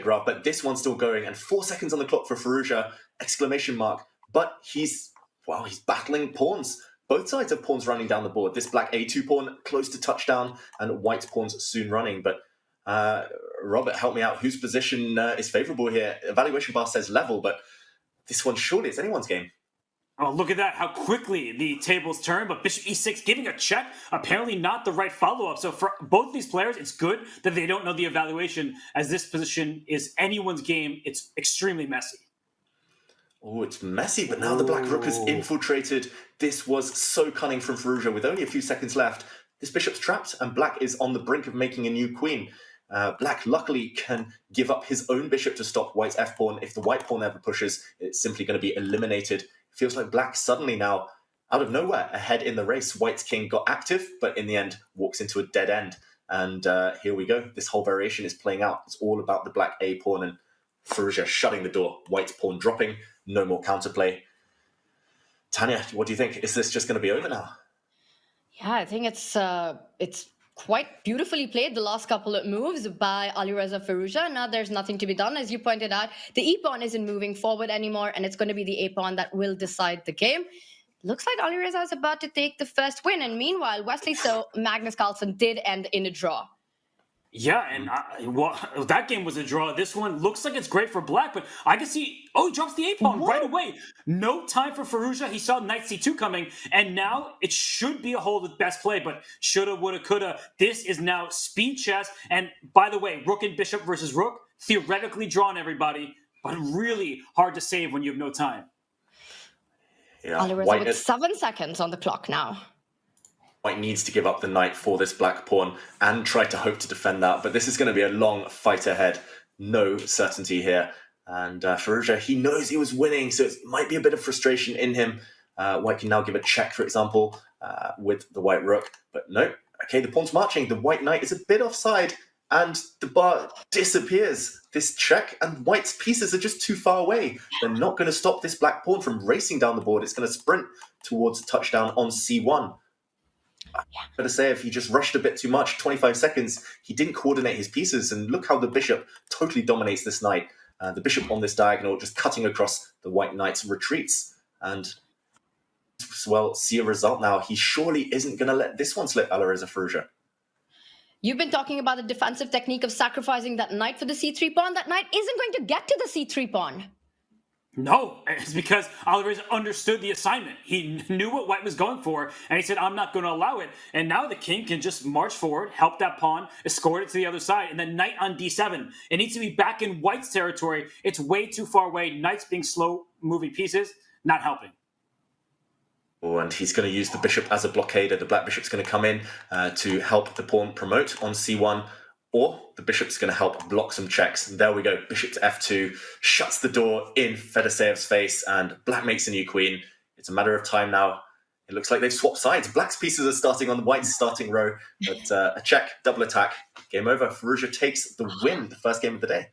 graph, but this one's still going, and 4 seconds on the clock for Firouzja, exclamation mark. But he's battling pawns. Both sides have pawns running down the board. This black A2 pawn close to touchdown, and white pawns soon running. But Robert, help me out. Whose position is favorable here? Evaluation bar says level, but this one surely it's anyone's game. Oh, look at that, how quickly the tables turn, but bishop e6 giving a check, apparently not the right follow-up. So for both these players, it's good that they don't know the evaluation, as this position is anyone's game. It's extremely messy. Oh, it's messy, but now the black rook has infiltrated. This was so cunning from Firouzja with only a few seconds left. This bishop's trapped, and black is on the brink of making a new queen. Black luckily can give up his own bishop to stop white's f-pawn. If the white pawn ever pushes, it's simply going to be eliminated. Feels like black suddenly now, out of nowhere, ahead in the race. White's king got active, but in the end walks into a dead end. And here we go. This whole variation is playing out. It's all about the black A pawn and Firouzja shutting the door. White's pawn dropping. No more counterplay. Tanya, what do you think? Is this just going to be over now? Yeah, I think it's quite beautifully played, the last couple of moves by Alireza Firouzja. Now there's nothing to be done. As you pointed out, the e-pawn isn't moving forward anymore, and it's going to be the a-pawn that will decide the game. Looks like Alireza is about to take the first win, and meanwhile, Wesley So Magnus Carlsen did end in a draw. Yeah, and that game was a draw. This one looks like it's great for black, but I can see, he drops the a-pawn right away. No time for Firouzja. He saw knight c2 coming, and now it should be a hold with best play, but shoulda, woulda, coulda. This is now speed chess, and by the way, rook and bishop versus rook, theoretically drawn, everybody, but really hard to save when you have no time. Yeah, Alireza with 7 seconds on the clock now. White needs to give up the knight for this black pawn and try to hope to defend that. But this is going to be a long fight ahead. No certainty here. And Firouzja, he knows he was winning, so it might be a bit of frustration in him. White can now give a check, for example, with the white rook. But no. Okay, the pawn's marching. The white knight is a bit offside, and the bar disappears. This check, and white's pieces are just too far away. They're not going to stop this black pawn from racing down the board. It's going to sprint towards a touchdown on c1. Fedoseev, he just rushed a bit too much. 25 seconds. He didn't coordinate his pieces, and look how the bishop totally dominates this knight. The bishop on this diagonal just cutting across the white knight's retreats. And, well, see a result now. He surely isn't going to let this one slip, Alireza Firouzja. You've been talking about the defensive technique of sacrificing that knight for the c3 pawn. That knight isn't going to get to the c3 pawn. No, it's because Alireza understood the assignment. He knew what white was going for, and he said, I'm not going to allow it. And now the king can just march forward, help that pawn, escort it to the other side, and then knight on d7. It needs to be back in white's territory. It's way too far away. Knight's being slow-moving pieces, not helping. Oh, and he's going to use the bishop as a blockader. The black bishop's going to come in to help the pawn promote on c1. Or the bishop's going to help block some checks. And there we go. Bishop to f2 shuts the door in Fedoseev's face, and black makes a new queen. It's a matter of time now. It looks like they've swapped sides. Black's pieces are starting on the white's starting row, but a check, double attack, game over. Firouzja takes the win, the first game of the day.